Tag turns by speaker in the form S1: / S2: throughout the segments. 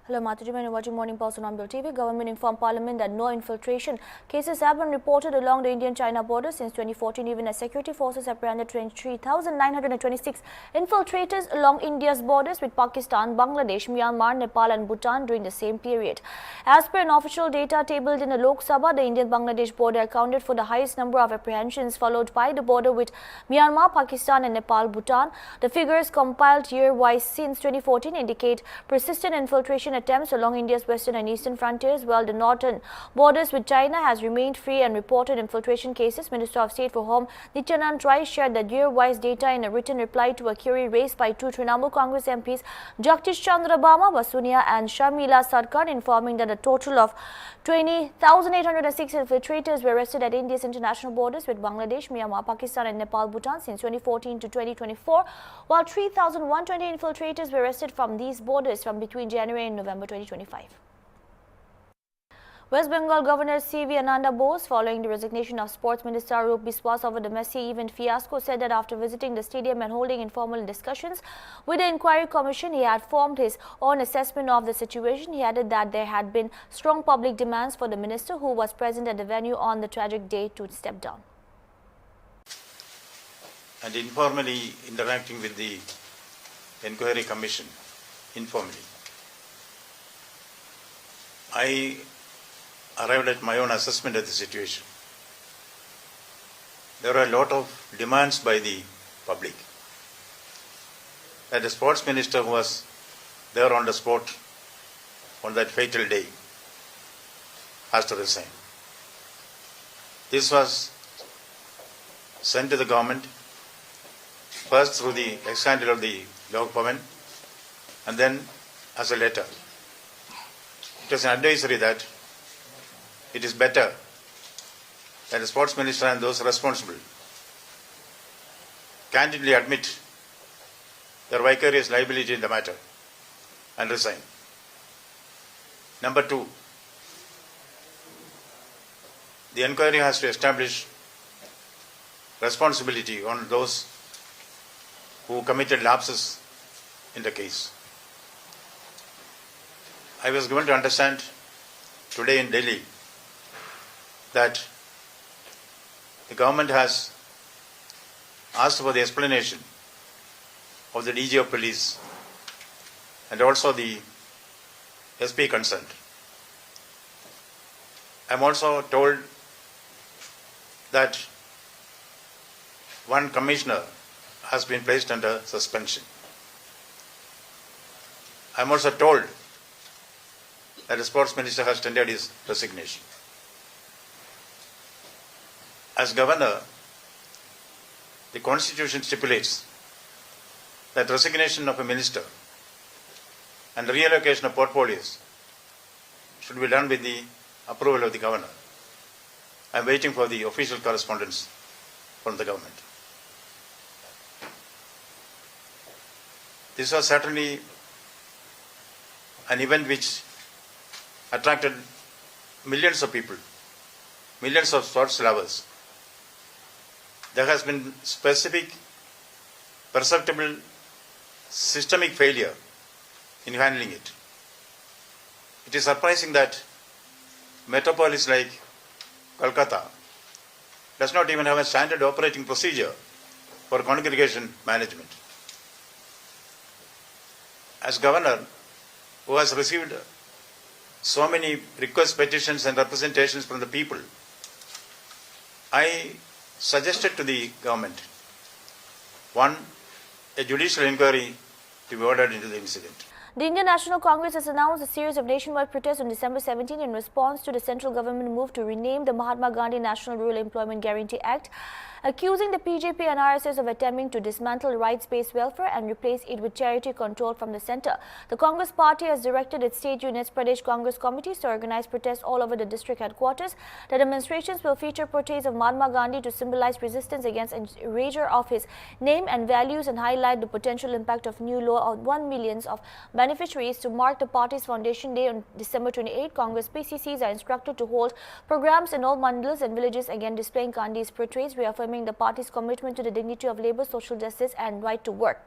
S1: Hello, Mathuji. You're watching Morning Pulse on Unbill TV. Government informed Parliament that no infiltration cases have been reported along the Indian-China border since 2014, even as security forces apprehended 23,926 infiltrators along India's borders with Pakistan, Bangladesh, Myanmar, Nepal and Bhutan during the same period. As per an official data tabled in the Lok Sabha, the Indian-Bangladesh border accounted for the highest number of apprehensions, followed by the border with Myanmar, Pakistan and Nepal, Bhutan. The figures compiled year-wise since 2014 indicate persistent infiltration attempts along India's western and eastern frontiers, while the northern borders with China has remained free and reported infiltration cases. Minister of State for Home Nityanand Rai shared the year-wise data in a written reply to a query raised by two Trinamool Congress MPs, Jagdish Chandra Bama Basunia and Sharmila Sarkar, informing that a total of 20,806 infiltrators were arrested at India's international borders with Bangladesh, Myanmar, Pakistan and Nepal, Bhutan since 2014 to 2024, while 3,120 infiltrators were arrested from these borders from between January and November 2025. West Bengal Governor C.V. Ananda Bose, following the resignation of Sports Minister Arup Biswas over the Messi event fiasco, said that after visiting the stadium and holding informal discussions with the Inquiry Commission, he had formed his own assessment of the situation. He added that there had been strong public demands for the minister, who was present at the venue on the tragic day, to step down.
S2: And informally interacting with the Inquiry Commission, informally, I arrived at my own assessment of the situation. There are a lot of demands by the public that the sports minister who was there on the spot on that fatal day has to resign. This was sent to the government, first through the ex-handle of the Lok Bhavan and then as a letter. It was an advisory that it is better that the sports minister and those responsible candidly admit their vicarious liability in the matter and resign. Number two, the inquiry has to establish responsibility on those who committed lapses in the case. I was given to understand today in Delhi that the government has asked for the explanation of the DG of police and also the SP concerned. I am also told that one commissioner has been placed under suspension. I am also told that the sports minister has tendered his resignation. As governor, the constitution stipulates that resignation of a minister and reallocation of portfolios should be done with the approval of the governor. I am waiting for the official correspondence from the government. This was certainly an event which attracted millions of people, millions of sports lovers. There has been specific, perceptible, systemic failure in handling it. It is surprising that metropolis like Kolkata does not even have a standard operating procedure for congregation management. As governor, who has received so many requests, petitions and representations from the people, I suggested to the government, one, a judicial inquiry to be ordered into the incident.
S1: The Indian National Congress has announced a series of nationwide protests on December 17 in response to the central government move to rename the Mahatma Gandhi National Rural Employment Guarantee Act, accusing the BJP and RSS of attempting to dismantle rights-based welfare and replace it with charity control from the centre. The Congress party has directed its state units, Pradesh Congress committees, to organize protests all over the district headquarters. The demonstrations will feature portraits of Mahatma Gandhi to symbolize resistance against erasure of his name and values and highlight the potential impact of new law on 1 million of beneficiaries. To mark the party's foundation day on December 28, Congress PCCs are instructed to hold programs in all mandals and villages, again displaying Gandhi's portraits, reaffirming the party's commitment to the dignity of labour, social justice and right to work.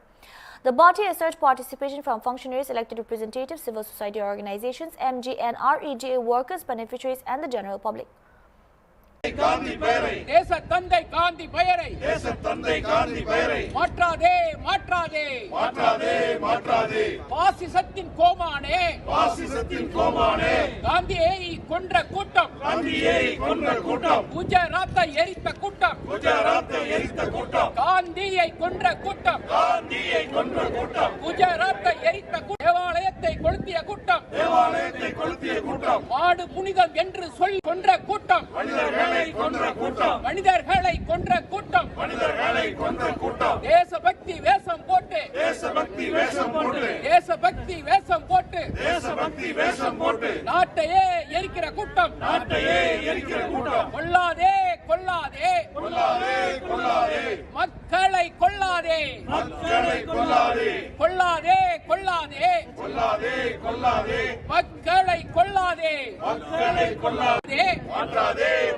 S1: The party has urged participation from functionaries, elected representatives, civil society organizations, MGNREGA workers, beneficiaries and the general public.
S3: தேச தந்தை காந்தி பெயரை மாற்றாதே மாற்றாதே மாற்றாதே மாற்றாதே பாசிசத்தின் கோமானே காந்தியை கொன்ற கூட்டம் குஜராத்தை எரித்த கூட்டம் காந்தியை கொன்ற கூட்டம் குஜராத்தை எரித்த கூட்டம் தேவாலயத்தை கொளுத்திய கூட்டம் மாடு புனிதம் என்று சொல்லி கொன்ற கூட்டம் மனிதர்களை கொன்ற கூட்டம் தேசபக்தி வேஷம் போட்டு நாட்டையே எரிக்கிற கூட்டம் கொல்லாதே மக்களை கொல்லாதே மக்களை கொல்லாதே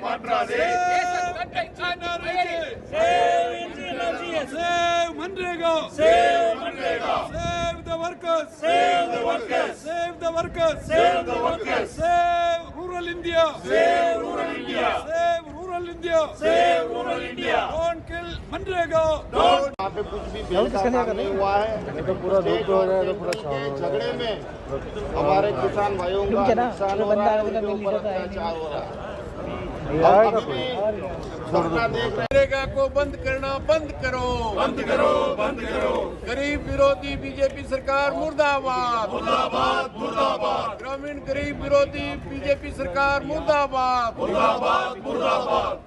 S3: மாற்றாதே
S4: Save Manrega! Save the workers! Save rural India! Save rural India! Don't kill Manrega!
S5: यहाँ पे कुछ भी बेकार नहीं हुआ है। तो पूरा झगड़े में हमारे किसान भाइयों का नुकसान हो रहा है, उनके ऊपर अत्याचार हो रहा है।
S4: मनरेगा को बंद करना बंद करो। गरीब विरोधी बीजेपी सरकार मुर्दाबाद। ग्रामीण गरीब विरोधी बीजेपी सरकार मुर्दाबाद।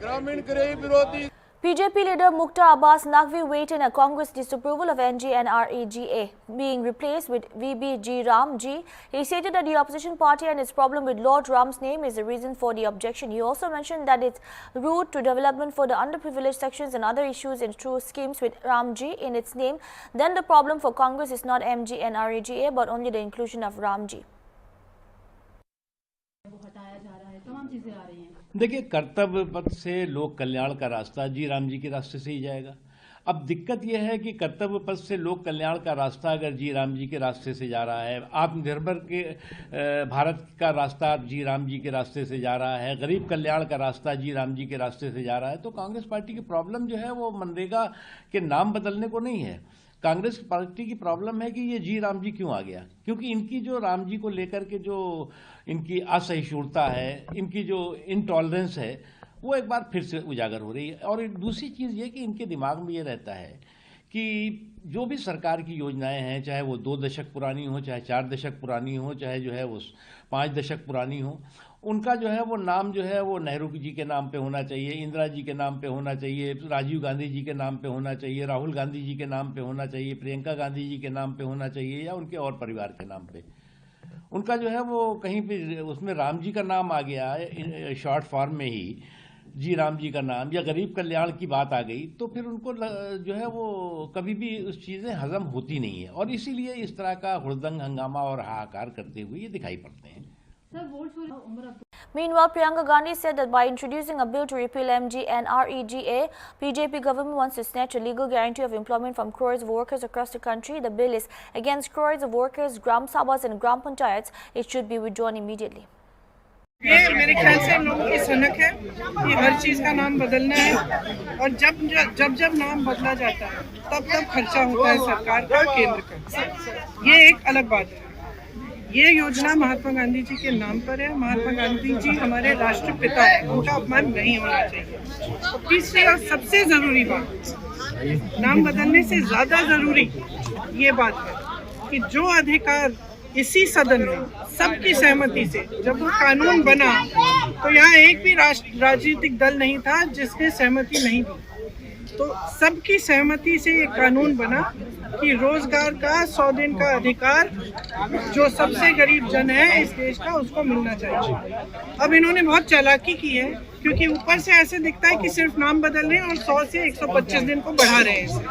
S4: ग्रामीण गरीब विरोधी
S1: BJP leader Mukhtar Abbas Naqvi weighed in a Congress disapproval of MGNREGA being replaced with VBG Ramji. He stated that the opposition party and its problem with Lord Ram's name is the reason for the objection. He also mentioned that its route to development for the underprivileged sections and other issues in true schemes with Ramji in its name. Then the problem for Congress is not MGNREGA but only the inclusion of Ramji.
S6: देखिए, कर्तव्य पथ से लोक कल्याण का रास्ता जी राम जी के रास्ते से ही जाएगा। अब दिक्कत यह है कि कर्तव्य पथ से लोक कल्याण का रास्ता अगर जी राम जी के रास्ते से जा रहा है, आत्मनिर्भर के भारत का रास्ता जी राम जी के रास्ते से जा रहा है, गरीब कल्याण का रास्ता जी राम जी के रास्ते से जा रहा है, तो कांग्रेस पार्टी की प्रॉब्लम जो है वो मनरेगा के नाम बदलने को नहीं है। कांग्रेस पार्टी की प्रॉब्लम है कि ये जी राम जी क्यों आ गया, क्योंकि इनकी जो राम जी को लेकर के जो इनकी असहिष्णुता है, इनकी जो इनटॉलरेंस है, वो एक बार फिर से उजागर हो रही है। और दूसरी चीज़ ये कि इनके दिमाग में ये रहता है कि जो भी सरकार की योजनाएं हैं, चाहे वो 2 दशक पुरानी हो, चाहे 4 दशक पुरानी हो, चाहे जो है वो 5 दशक पुरानी हो, उनका जो है वो नाम जो है वो नेहरू जी के नाम पे होना चाहिए, इंदिरा जी के नाम पे होना चाहिए, राजीव गांधी जी के नाम पे होना चाहिए, राहुल गांधी जी के नाम पे होना चाहिए, प्रियंका गांधी जी के नाम पे होना चाहिए, या उनके और परिवार के नाम पे। उनका जो है वो कहीं पे उसमें राम जी का नाम आ गया है शॉर्ट फॉर्म में ही, जी राम जी का नाम, या गरीब कल्याण की बात आ गई, तो फिर उनको जो है वो कभी भी उस चीज़ें हजम होती नहीं है, और इसीलिए इस तरह का हुड़दंग हंगामा और हाहाकार करते हुए ये दिखाई पड़ते हैं।
S1: Meanwhile, Priyanka Gandhi said that by introducing a bill to repeal MGNREGA, BJP government wants to snatch a legal guarantee of employment from crores of workers across the country. The bill is against crores of workers, Gram Sabhas and Gram Panchayats. It should be withdrawn immediately.
S7: ये मेरे ख्याल से लोगों की सनक है कि हर चीज़ का नाम बदलना है, और जब नाम बदला जाता है तब खर्चा होता है सरकार का, केंद्र का। ये एक अलग बात है। ये योजना महात्मा गांधी जी के नाम पर है। महात्मा गांधी जी हमारे राष्ट्रपिता हैं, उनका अपमान नहीं होना चाहिए। तीसरी और सबसे ज़रूरी बात, नाम बदलने से ज़्यादा ज़रूरी ये बात है कि जो अधिकार इसी सदन में सबकी सहमति से जब वो कानून बना, तो यहाँ एक भी राजनीतिक दल नहीं था जिसने सहमति नहीं दी, तो सबकी सहमति से ये कानून बना कि रोजगार का 100 दिन का अधिकार जो सबसे गरीब जन है इस देश का, उसको मिलना चाहिए। अब इन्होंने बहुत चालाकी की है, क्योंकि ऊपर से ऐसे दिखता है कि सिर्फ नाम बदल रहे हैं और 100 से 125 दिन को बढ़ा रहे हैं इसे,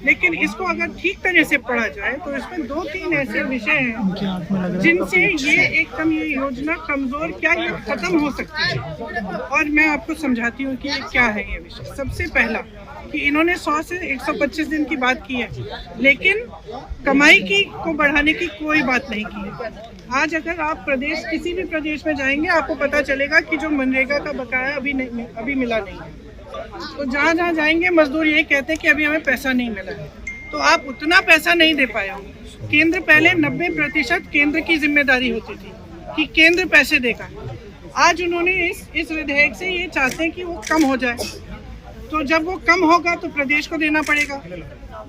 S7: लेकिन इसको अगर ठीक तरह से पढ़ा जाए तो इसमें 2-3 ऐसे विषय हैं जिनसे ये योजना कमजोर क्या ये खत्म हो सकती है। और मैं आपको समझाती हूँ कि ये क्या है ये विषय। सबसे पहला कि इन्होंने 100 से 125 दिन की बात की है, लेकिन कमाई की को बढ़ाने की कोई बात नहीं की है। आज अगर आप किसी भी प्रदेश में जाएंगे, आपको पता चलेगा कि जो मनरेगा का बकाया अभी मिला नहीं है। तो जहाँ जहाँ जाएंगे मजदूर यही कहते हैं कि अभी हमें पैसा नहीं मिला है। तो आप उतना पैसा नहीं दे पाए हो। केंद्र पहले 90% केंद्र की जिम्मेदारी होती थी कि केंद्र पैसे देगा। आज उन्होंने इस विधेयक से ये चाहते हैं कि वो कम हो जाए। तो जब वो कम होगा तो प्रदेश को देना पड़ेगा।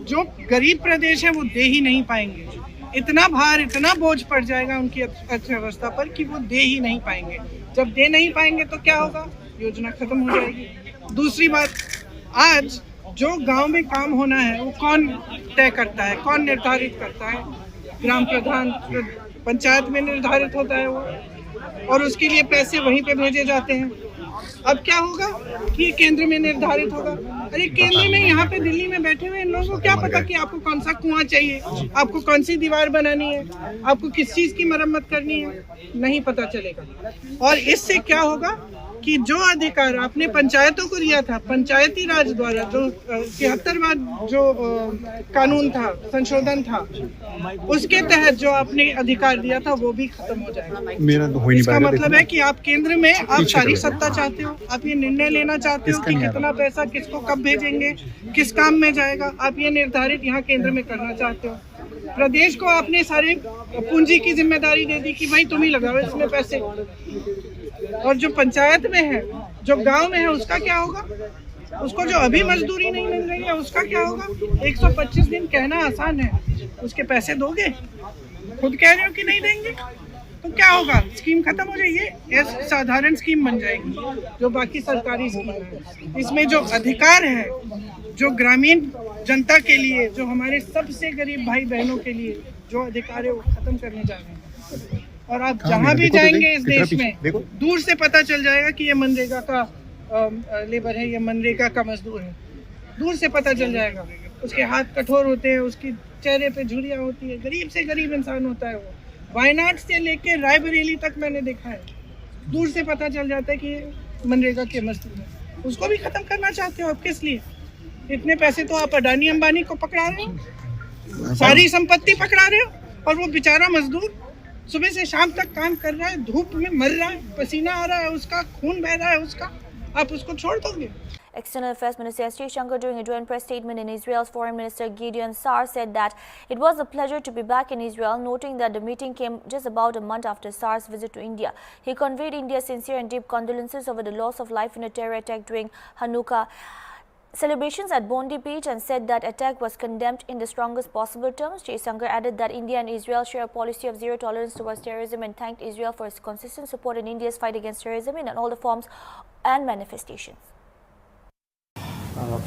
S7: जो गरीब प्रदेश है वो दे ही नहीं पाएंगे। इतना भार, इतना बोझ पड़ जाएगा उनकी अर्थव्यवस्था पर कि वो दे ही नहीं पाएंगे। जब दे नहीं पाएंगे तो क्या होगा? योजना खत्म हो जाएगी। दूसरी बात, आज जो गांव में काम होना है वो कौन तय करता है, कौन निर्धारित करता है? ग्राम प्रधान, पंचायत में निर्धारित होता है वो, और उसके लिए पैसे वहीं पे भेजे जाते हैं। अब क्या होगा कि केंद्र में निर्धारित होगा। अरे केंद्र में यहाँ पे दिल्ली में बैठे हुए इन लोगों को क्या पता कि आपको कौन सा कुआं चाहिए, आपको कौन सी दीवार बनानी है, आपको किस चीज की मरम्मत करनी है, नहीं पता चलेगा। और इससे क्या होगा कि जो अधिकार आपने पंचायतों को दिया था, पंचायती राज द्वारा जो 73वां जो कानून था, संशोधन था, उसके तहत जो आपने अधिकार दिया था वो भी खत्म हो जाएगा। इसका मतलब है कि आप केंद्र में आप सारी सत्ता चाहते हो, आप ये निर्णय लेना चाहते हो कि कितना पैसा किसको कब भेजेंगे, किस काम में जाएगा, आप ये निर्धारित यहाँ केंद्र में करना चाहते हो। प्रदेश को आपने सारे पूंजी की जिम्मेदारी दे दी कि भाई तुम ही लगाओ इसमें पैसे। और जो पंचायत में है, जो गांव में है, उसका क्या होगा? उसको जो अभी मजदूरी नहीं मिल रही है उसका क्या होगा? 125 दिन कहना आसान है, उसके पैसे दोगे? खुद कह रहे हो कि नहीं देंगे, तो क्या होगा? स्कीम खत्म हो जाएगी, एक साधारण स्कीम बन जाएगी जो बाकी सरकारी स्कीम है। इसमें जो अधिकार है, जो ग्रामीण जनता के लिए, जो हमारे सबसे गरीब भाई बहनों के लिए जो अधिकार है वो खत्म करने जा रहे हैं। और आप जहाँ भी जाएंगे इस देश में, दूर से पता चल जाएगा कि ये मनरेगा का लेबर है, ये मनरेगा का मजदूर है। दूर से पता चल जाएगा। उसके हाथ कठोर होते हैं, उसकी चेहरे पे झुर्रियाँ होती है, गरीब से गरीब इंसान होता है वो। वायनाड से लेके रायबरेली तक मैंने देखा है, दूर से पता चल जाता है कि ये मनरेगा के मजदूर है। उसको भी खत्म करना चाहते हो आप? किस लिए? इतने पैसे तो आप अडानी अंबानी को पकड़ा रहे हो, सारी संपत्ति पकड़ा रहे हो, और वो बेचारा मजदूर सुबह से शाम तक काम कर रहा है, धूप में मर रहा है, पसीना आ रहा है उसका, खून बह रहा है उसका, आप उसको छोड़ दोगे?
S1: External Affairs Minister S. Jaishankar, during a joint press statement in Israel's Foreign Minister Gideon Sa'ar, said that it was a pleasure to be back in Israel, noting that the meeting came just about a month after Sa'ar's visit to India. He conveyed India's sincere and deep condolences over the loss of life in a terror attack during Hanukkah celebrations at Bondi Beach and said that attack was condemned in the strongest possible terms. Jaishankar added that India and Israel share a policy of zero tolerance towards terrorism and thanked Israel for its consistent support in India's fight against terrorism in all the forms and manifestations.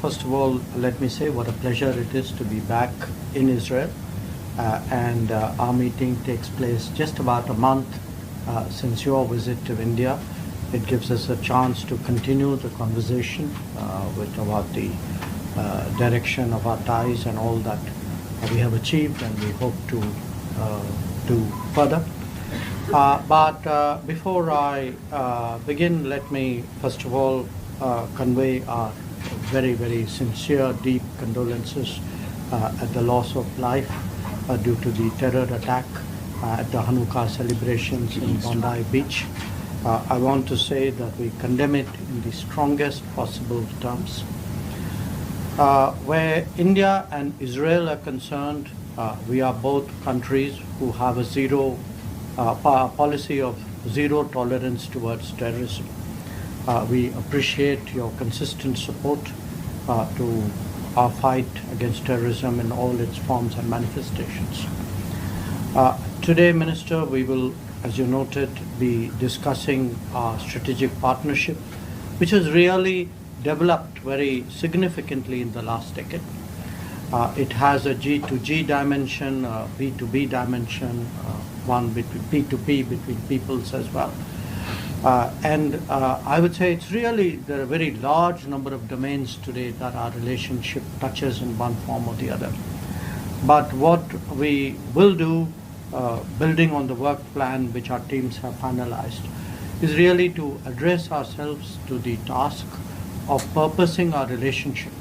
S8: First of all, let me say what a pleasure it is to be back in Israel, and our meeting takes place just about a month since your visit to India. It gives us a chance to continue the conversation about the direction of our ties and all that we have achieved and we hope to do further. But before I begin, let me first of all convey our very, very sincere, deep condolences at the loss of life due to the terror attack at the Hanukkah celebrations in Bondi Beach. I want to say that we condemn it in the strongest possible terms. Where India and Israel are concerned, we are both countries who have a policy of zero tolerance towards terrorism. We appreciate your consistent support to our fight against terrorism in all its forms and manifestations. Today, Minister, we will, as you noted, be discussing our strategic partnership, which has really developed very significantly in the last decade. It has a G2G dimension, a B2B dimension, one between P2P between peoples as well. And I would say it's really, there are a very large number of domains today that our relationship touches in one form or the other. But what we will do, building on the work plan which our teams have finalized, is really to address ourselves to the task of purposing our relationship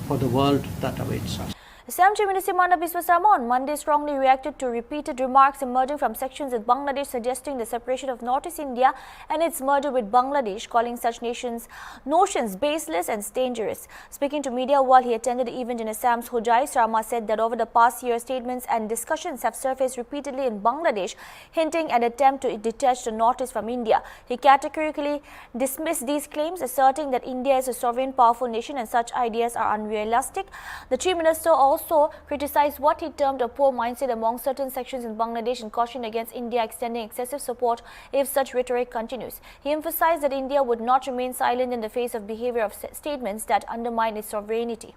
S8: for the world that awaits us.
S1: Assam Chief Minister Himanta Biswa Sarma on Monday strongly reacted to repeated remarks emerging from sections in Bangladesh suggesting the separation of Northeast India and its merger with Bangladesh, calling such notions baseless and dangerous. Speaking to media while he attended the event in Assam's Hojai, Sarma said that over the past year, statements and discussions have surfaced repeatedly in Bangladesh, hinting at an attempt to detach the Northeast from India. He categorically dismissed these claims, asserting that India is a sovereign, powerful nation and such ideas are unrealistic. The Chief Minister also criticized what he termed a poor mindset among certain sections in Bangladesh and cautioned against India extending excessive support if such rhetoric continues. He emphasized that India would not remain silent in the face of behavior of statements that undermine its sovereignty.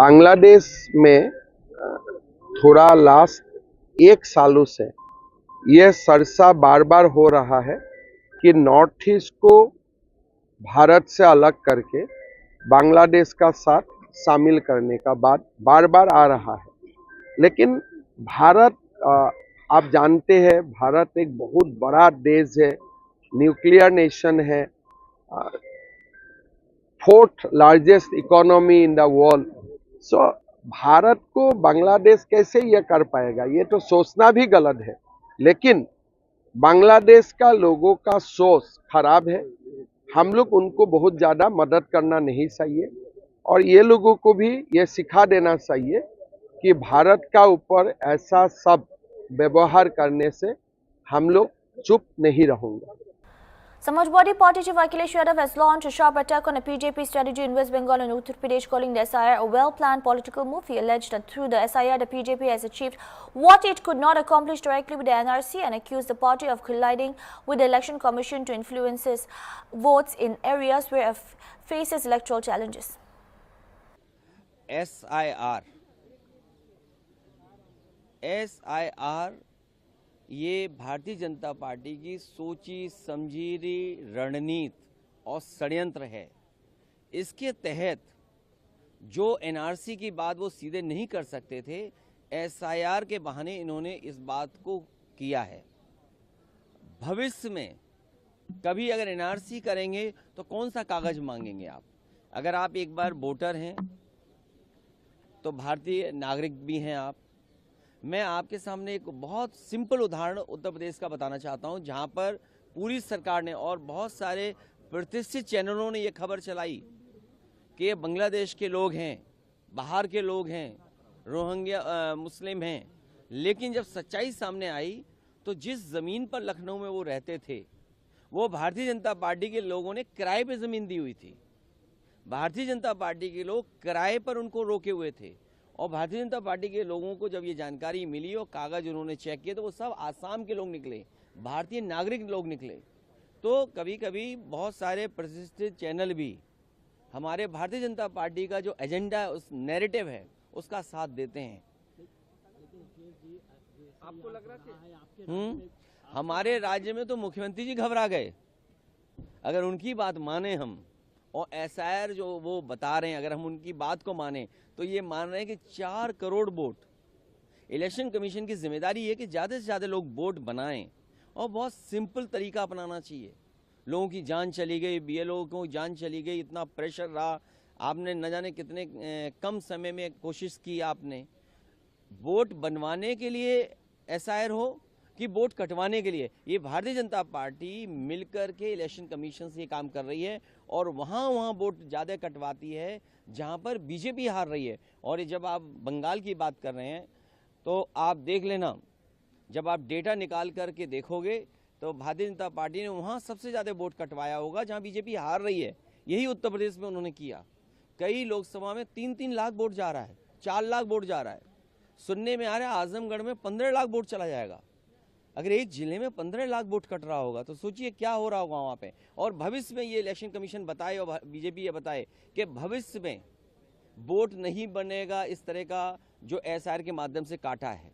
S5: Bangladesh में थोड़ा last 1 सालों से यह चर्चा बार बार हो रहा है कि नॉर्थ ईस्ट को भारत से अलग करके बांग्लादेश का साथ शामिल करने का बात बार बार आ रहा है। लेकिन भारत, आप जानते हैं, भारत एक बहुत बड़ा देश है, न्यूक्लियर नेशन है, 4th largest economy in the world. So Bharat को बांग्लादेश कैसे ये कर पाएगा, ये तो सोचना भी गलत है। लेकिन बांग्लादेश का लोगों का सोच खराब है, हम लोग उनको बहुत ज़्यादा मदद करना नहीं चाहिए और ये लोगों को भी ये सिखा देना चाहिए कि भारत का ऊपर ऐसा सब व्यवहार करने से हम लोग चुप नहीं रहेंगे।
S1: Samajwadi Party Chief Akhilesh Yadav has launched a sharp attack on a BJP strategy in West Bengal and Uttar Pradesh, calling the SIR a well-planned political move. He alleged that through the SIR, the BJP has achieved what it could not accomplish directly with the NRC and accused the party of colliding with the Election Commission to influence its votes in areas where it faces electoral challenges.
S9: SIR ये Bharatiya Janata party की सोची समझी रणनीति और षड्यंत्र है। इसके तहत जो एनआरसी की बात वो सीधे नहीं कर सकते थे, एसआईआर के बहाने इन्होंने इस बात को किया है। भविष्य में कभी अगर एनआरसी करेंगे तो कौन सा कागज मांगेंगे आप? अगर आप एक बार वोटर हैं तो भारतीय नागरिक भी हैं आप। मैं आपके सामने एक बहुत सिंपल उदाहरण उत्तर प्रदेश का बताना चाहता हूं, जहां पर पूरी सरकार ने और बहुत सारे प्रतिष्ठित चैनलों ने ये खबर चलाई कि ये बांग्लादेश के लोग हैं, बाहर के लोग हैं, रोहिंग्या मुस्लिम हैं। लेकिन जब सच्चाई सामने आई तो जिस ज़मीन पर लखनऊ में वो रहते थे वो भारतीय जनता पार्टी के लोगों ने किराए पे ज़मीन दी हुई थी। भारतीय जनता पार्टी के लोग किराए पर उनको रोके हुए थे और भारतीय जनता पार्टी के लोगों को जब ये जानकारी मिली और कागज उन्होंने चेक किए तो वो सब आसाम के लोग निकले, भारतीय नागरिक लोग निकले। तो कभी कभी बहुत सारे प्रतिष्ठित चैनल भी हमारे भारतीय जनता पार्टी का जो एजेंडा है, उस नैरेटिव है, उसका साथ देते हैं। आपको लग रहा है हमारे राज्य में तो मुख्यमंत्री जी घबरा गए। अगर उनकी बात माने हम और एसआईआर जो वो बता रहे हैं, अगर हम उनकी बात को माने तो ये मान रहे हैं कि 4 करोड़ वोट। इलेक्शन कमीशन की जिम्मेदारी है कि ज़्यादा से ज़्यादा लोग वोट बनाएं और बहुत सिंपल तरीका अपनाना चाहिए। लोगों की जान चली गई, बीएलओ को जान चली गई, इतना प्रेशर रहा, आपने न जाने कितने कम समय में कोशिश की आपने। वोट बनवाने के लिए एसआईआर हो कि वोट कटवाने के लिए, ये भारतीय जनता पार्टी मिलकर के इलेक्शन कमीशन से ये काम कर रही है और वहाँ वोट ज़्यादा कटवाती है जहाँ पर बीजेपी हार रही है। और जब आप बंगाल की बात कर रहे हैं तो आप देख लेना, जब आप डेटा निकाल करके देखोगे तो भारतीय जनता पार्टी ने वहाँ सबसे ज़्यादा वोट कटवाया होगा जहाँ बीजेपी हार रही है। यही उत्तर प्रदेश में उन्होंने किया। कई लोकसभा में 3-3 लाख वोट जा रहा है, 4 लाख वोट जा रहा है। सुनने में आ रहा है आजमगढ़ में 15 लाख वोट चला जाएगा। अगर एक जिले में 15 लाख वोट कट रहा होगा तो सोचिए क्या हो रहा होगा वहाँ पे। और भविष्य में ये इलेक्शन कमीशन बताए और बीजेपी ये बताए कि भविष्य में वोट नहीं बनेगा इस तरह का जो एसआईआर के माध्यम से काटा है।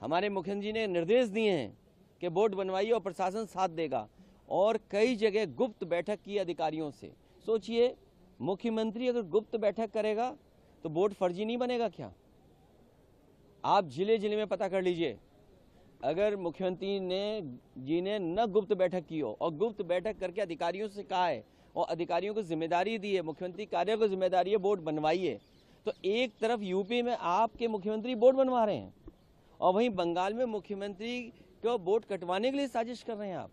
S9: हमारे मुख्यमंत्री ने निर्देश दिए हैं कि वोट बनवाइए और प्रशासन साथ देगा। और कई जगह गुप्त बैठक की अधिकारियों से। सोचिए मुख्यमंत्री अगर गुप्त बैठक करेगा तो वोट फर्जी नहीं बनेगा क्या? आप जिले जिले में पता कर लीजिए। अगर मुख्यमंत्री जी ने न गुप्त बैठक की हो और गुप्त बैठक करके अधिकारियों से कहा है और अधिकारियों को जिम्मेदारी दी है, मुख्यमंत्री कार्य को जिम्मेदारी है बोर्ड बनवाइए। तो एक तरफ यूपी में आपके मुख्यमंत्री बोर्ड बनवा रहे हैं और वहीं बंगाल में मुख्यमंत्री को बोर्ड कटवाने के लिए साजिश कर रहे हैं आप।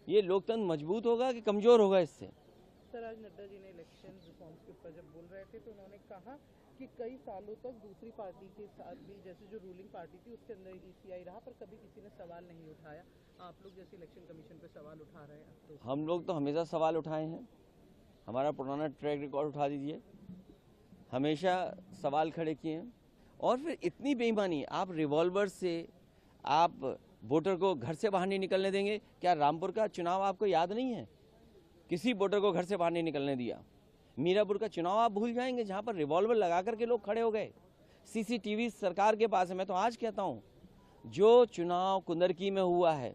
S9: ये लोकतंत्र मजबूत होगा कि कमजोर होगा इससे?
S7: सर, आज नड्डा जी ने इलेक्शन रिफॉर्म्स के ऊपर जब बोल रहे थे तो उन्होंने कहा कि कई सालों तक दूसरी पार्टी के साथ भी, जैसे जो रूलिंग पार्टी थी उसके अंदर ईसीआई रहा, पर कभी किसी ने सवाल नहीं उठाया। आप लोग जैसे इलेक्शन कमीशन पे सवाल उठा रहे हैं तो
S9: हम लोग तो हमेशा सवाल उठाए हैं, हमारा पुराना ट्रैक रिकॉर्ड उठा दीजिए, हमेशा सवाल खड़े किए हैं। और फिर इतनी बेईमानी, आप रिवॉल्वर से आप वोटर को घर से बाहर नहीं निकलने देंगे? क्या रामपुर का चुनाव आपको याद नहीं है? किसी वोटर को घर से बाहर नहीं निकलने दिया। मीरापुर का चुनाव आप भूल जाएंगे जहां पर रिवॉल्वर लगा करके लोग खड़े हो गए। सीसीटीवी सरकार के पास है। मैं तो आज कहता हूं, जो चुनाव कुंदरकी में हुआ है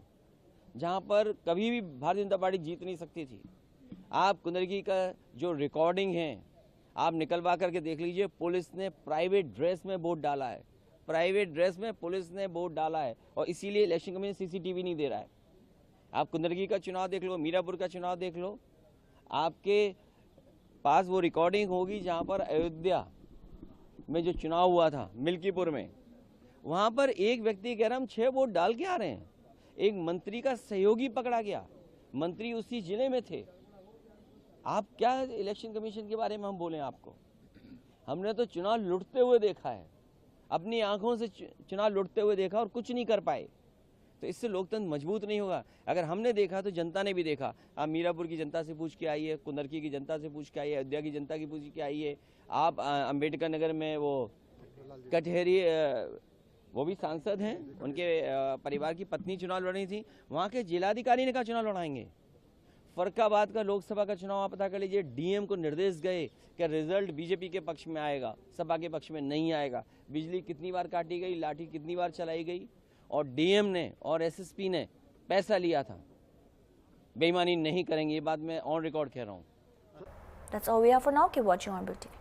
S9: जहां पर कभी भी भारतीय जनता पार्टी जीत नहीं सकती थी, आप कुंदरकी का जो रिकॉर्डिंग है आप निकलवा करके देख लीजिए। पुलिस ने प्राइवेट ड्रेस में वोट डाला है, प्राइवेट ड्रेस में पुलिस ने वोट डाला है और इसीलिए इलेक्शन कमीशन सीसीटीवी नहीं दे रहा है। आप कुंदरकी का चुनाव देख लो, मीरापुर का चुनाव देख लो, आपके पास वो रिकॉर्डिंग होगी जहां पर अयोध्या में जो चुनाव हुआ था मिल्कीपुर में, वहां पर एक व्यक्ति कह रहा हम 6 वोट डाल के आ रहे हैं, एक मंत्री का सहयोगी पकड़ा गया, मंत्री उसी जिले में थे। आप क्या इलेक्शन कमीशन के बारे में हम बोलें आपको? हमने तो चुनाव लुटते हुए देखा है, अपनी आंखों से चुनाव लुटते हुए देखा और कुछ नहीं कर पाए। तो इससे लोकतंत्र मजबूत नहीं होगा। अगर हमने देखा तो जनता ने भी देखा। आप मीरापुर की जनता से पूछ के आइए, कुंदरकी की जनता से पूछ के आइए, अयोध्या की जनता की पूछ के आइए। आप अंबेडकर नगर में वो कटहरी, वो भी सांसद हैं, उनके परिवार की पत्नी चुनाव लड़ रही थी, वहाँ के जिलाधिकारी ने कहा चुनाव लड़ाएंगे। फर्रुखाबाद का लोकसभा का चुनाव आप पता कर लीजिए, डीएम को निर्देश गए कि रिजल्ट बीजेपी के पक्ष में आएगा, सपा के पक्ष में नहीं आएगा। बिजली कितनी बार काटी गई, लाठी कितनी बार चलाई गई और डीएम ने और एसएसपी ने पैसा लिया था। बेईमानी नहीं करेंगे, ये बात मैं ऑन रिकॉर्ड कह रहा हूँ।
S1: That's all we have for now. Keep watching on Bill TV.